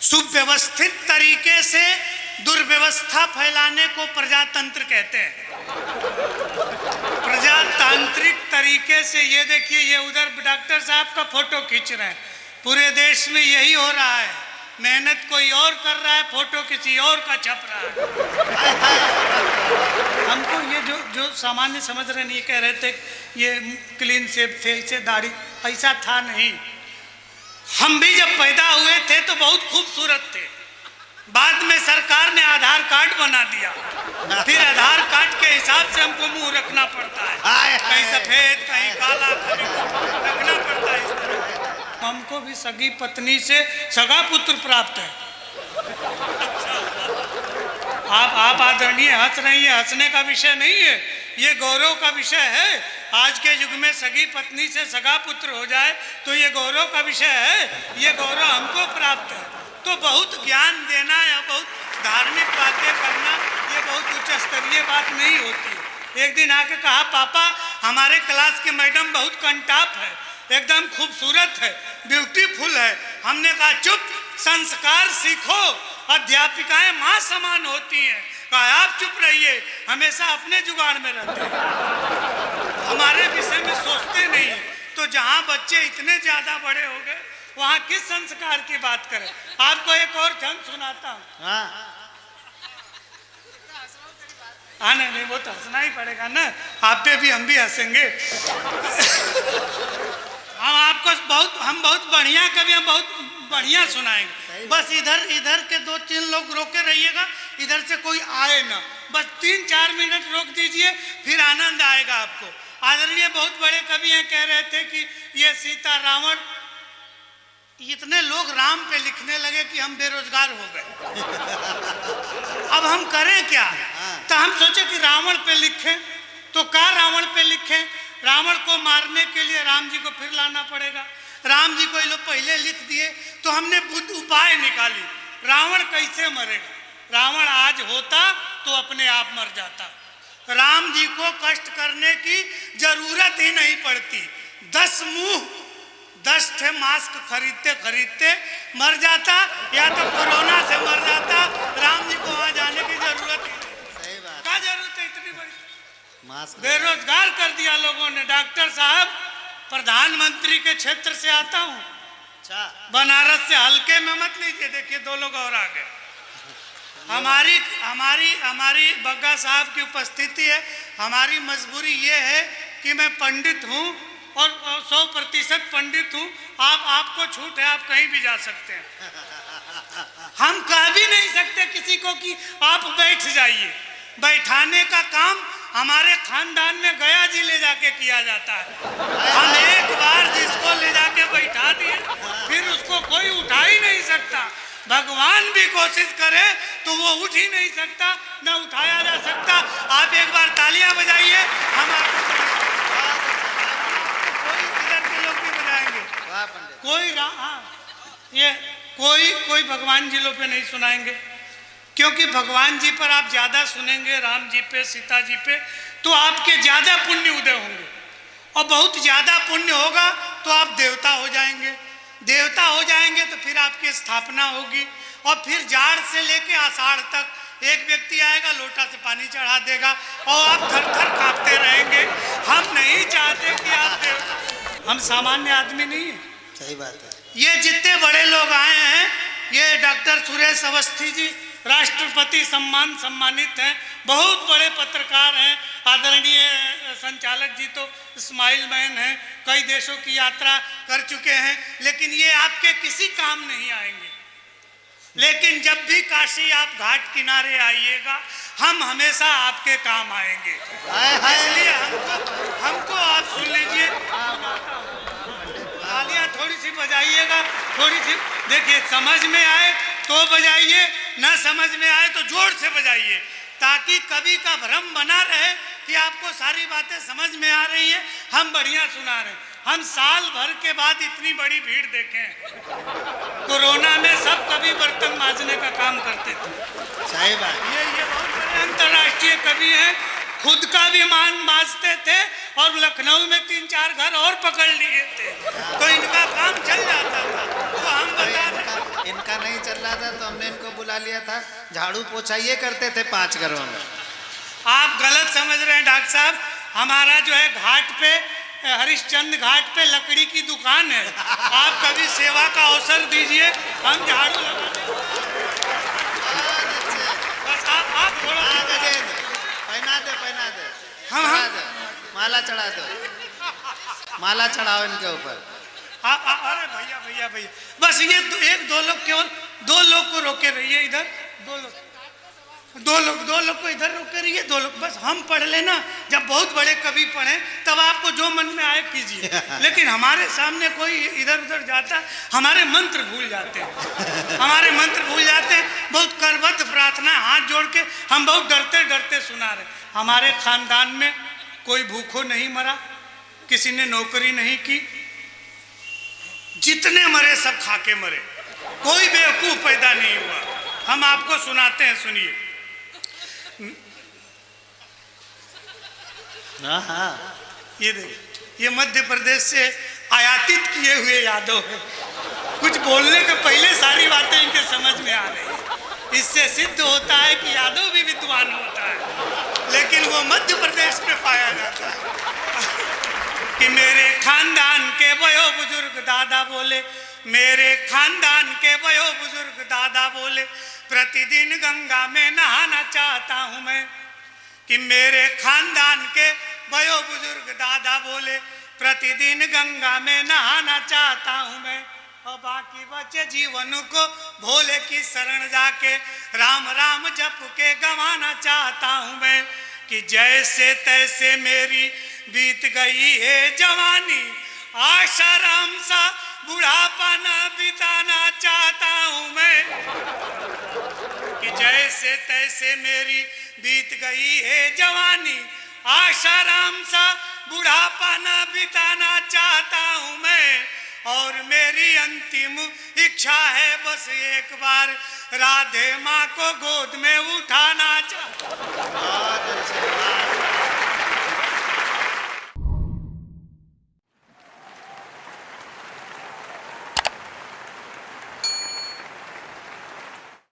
सुव्यवस्थित तरीके से दुर्व्यवस्था फैलाने को प्रजातंत्र कहते हैं। प्रजातांत्रिक तरीके से, ये देखिए, ये उधर डॉक्टर साहब का फोटो खींच रहे हैं। पूरे देश में यही हो रहा है। मेहनत कोई और कर रहा है, फोटो किसी और का छप रहा है। हमको ये जो सामान्य समझ रहे नहीं, कह रहे थे ये क्लीन शेव थे, इसे दाढ़ी, ऐसा था नहीं। हम भी जब पैदा हुए थे तो बहुत खूबसूरत थे। बाद में सरकार ने आधार कार्ड बना दिया, फिर आधार कार्ड के हिसाब से हमको मुंह रखना पड़ता है, कहीं सफेद कहीं काला, कहीं रखना पड़ता है इस तरह। हमको भी सगी पत्नी से सगा पुत्र प्राप्त है। आप आदरणीय हंस रही है, हंसने का विषय नहीं है, ये गौरव का विषय है। आज के युग में सगी पत्नी से सगा पुत्र हो जाए तो ये गौरव का विषय है, ये गौरव हमको प्राप्त है। तो बहुत ज्ञान देना या बहुत धार्मिक बातें करना ये बहुत उच्च स्तरीय बात नहीं होती। एक दिन आके कहा, पापा हमारे क्लास के मैडम बहुत कंटाप है, एकदम खूबसूरत है, ब्यूटीफुल है। हमने कहा चुप, संस्कार सीखो, अध्यापिकाएं माँ समान होती हैं। कहा आप चुप रहिए, हमेशा अपने जुगाड़ में रहते हैं, हमारे विषय में सोचते नहीं। तो जहाँ बच्चे इतने ज्यादा बड़े हो गए वहाँ किस संस्कार की बात करें। आपको एक और छंद सुनाता हूँ। हाँ नहीं, वो तो हंसना ही पड़ेगा ना, आप पे भी हम भी हंसेंगे। हम बहुत बढ़िया कवि, हम बहुत बढ़िया सुनाएंगे। बस इधर के 2-3 लोग रोके रहिएगा, इधर से कोई आए ना, बस 3-4 मिनट रोक दीजिए, फिर आनंद आएगा आपको। आदरणीय बहुत बड़े कवि हैं, कह रहे थे कि ये सीता रावण, इतने लोग राम पे लिखने लगे कि हम बेरोजगार हो गए। अब हम करें क्या? तो हम सोचे कि रावण पे लिखें, तो क्या रावण पे लिखें? रावण को मारने के लिए राम जी को फिर लाना पड़ेगा। राम जी को ये लोग पहले लिख दिए, तो हमने उपाय निकाली, रावण कैसे मरेगा। रावण आज होता तो अपने आप मर जाता, राम जी को कष्ट करने की जरूरत ही नहीं पड़ती। 10 थे मास्क खरीदते खरीदते मर जाता, या तो कोरोना से मर जाता। राम जी को वहां जाने की जरूरत ही नहीं। क्या जरूरत है इतनी बड़ी? मास्क बेरोजगार कर दिया लोगों ने। डॉक्टर साहब, प्रधानमंत्री के क्षेत्र से आता हूँ, बनारस से, हल्के में मत लीजिए। देखिए 2 लोग और आ गए। हमारी बग्गा साहब की उपस्थिति है। हमारी मजबूरी ये है कि मैं पंडित हूँ और 100% पंडित हूँ। आपको छूट है, आप कहीं भी जा सकते हैं। हम कह भी नहीं सकते किसी को कि आप बैठ जाइए। बैठाने का काम हमारे खानदान में गया जी ले जाके किया जाता है। हम एक बार जिसको ले जाके बैठा दिए, फिर उसको कोई उठा ही नहीं सकता। भगवान भी कोशिश करे तो वो उठ ही नहीं सकता, न उठाया जा सकता। आप एक बार तालियां बजाइए, हम आपको इधर के लोग भी बजाएंगे। कोई भगवान जी लोग पे नहीं सुनाएंगे, क्योंकि भगवान जी पर आप ज्यादा सुनेंगे, राम जी पे, सीता जी पे, तो आपके ज्यादा पुण्य उदय होंगे, और बहुत ज्यादा पुण्य होगा तो आप देवता हो जाएंगे। देवता हो जाएंगे तो फिर आपकी स्थापना होगी, और फिर जाड़ से लेके आषाढ़ तक एक व्यक्ति आएगा, लोटा से पानी चढ़ा देगा, और आप थर-थर कांपते रहेंगे। हम नहीं चाहते कि आप देवता, हम सामान्य आदमी नहीं है। सही बात है। ये जितने बड़े लोग आए हैं, ये डॉक्टर सुरेश अवस्थी जी राष्ट्रपति सम्मानित हैं, बहुत बड़े पत्रकार हैं। आदरणीय संचालक जी तो स्माइल मैन हैं, कई देशों की यात्रा कर चुके हैं, लेकिन ये आपके किसी काम नहीं आएंगे। लेकिन जब भी काशी आप घाट किनारे आइएगा, हम हमेशा आपके काम आएंगे। इसलिए हमको आप सुन लीजिए, तालियां थोड़ी सी बजाइएगा, थोड़ी सी। देखिए, समझ में आए तो बजाइए, न समझ में आए तो जोर से बजाइए, ताकि कवि का भ्रम बना रहे कि आपको सारी बातें समझ में आ रही है, हम बढ़िया सुना रहे हैं। हम साल भर के बाद इतनी बड़ी भीड़ देखे हैं। कोरोना में सब कवि बर्तन मांजने का काम करते थे। सही बात। ये बहुत बड़े अंतर्राष्ट्रीय कवि हैं, खुद का भी मांजते थे, और लखनऊ में 3-4 घर और पकड़ लिए थे, तो इनका काम चल जाता था। तो हम बता रहे, इनका नहीं चल रहा था तो हमने इनको बुला लिया था, झाड़ू पोछा ये करते थे 5 घरों में। आप गलत समझ रहे हैं डॉक्टर साहब। हमारा जो है घाट पे, हरिश्चंद्र घाट पे लकड़ी की दुकान है। आप कभी सेवा का अवसर दीजिए, हम झाड़ू लगा दें। बस आप थोड़ा पहना दे हाँ, चढ़ा हाँ। दे, माला चढ़ा दो, माला चढ़ाओ इनके ऊपर। अरे भैया भैया भैया, बस ये एक दो लोग, केवल 2 लोग को रोके रहिए इधर। 2 लोग को इधर रोके रहिए। 2 लोग बस, हम पढ़ लेना। जब बहुत बड़े कवि पढ़े तब आपको जो मन में आए कीजिए, लेकिन हमारे सामने कोई इधर उधर जाता, हमारे मंत्र भूल जाते हैं। हमारे मंत्र भूल जाते हैं। बहुत करबद्ध प्रार्थना, हाथ जोड़ के हम बहुत डरते डरते सुना रहे। हमारे खानदान में कोई भूखों नहीं मरा, किसी ने नौकरी नहीं की, जितने मरे सब खाके मरे, कोई बेवकूफ पैदा नहीं हुआ। हम आपको सुनाते हैं, सुनिए। ये देखिए, ये मध्य प्रदेश से आयातित किए हुए यादव है। कुछ बोलने के पहले सारी बातें इनके समझ में आ रही है। इससे सिद्ध होता है कि यादव भी विद्वान होता है, लेकिन वो मध्य प्रदेश में पाया जाता है। कि मेरे खानदान के वयो बुजुर्ग दादा बोले, मेरे खानदान के वयो बुजुर्ग दादा बोले, प्रतिदिन गंगा में नहाना चाहता हूं मैं। कि मेरे खानदान के वयो बुजुर्ग दादा बोले, प्रतिदिन गंगा में नहाना चाहता हूं मैं। और बाकी बचे जीवन को भोले की शरण जाके राम राम जप के गंवाना चाहता हूं मैं। कि जैसे तैसे मेरी बीत गई है जवानी, आशाराम सा बुढ़ापा न बिताना चाहता हूं मैं। कि जैसे तैसे मेरी बीत गई है जवानी, आशाराम सा बुढ़ापा न बिताना चाहता हूं मैं। और मेरी अंतिम इच्छा है बस एक बार राधे माँ को गोद में उठाना चाहता हूं।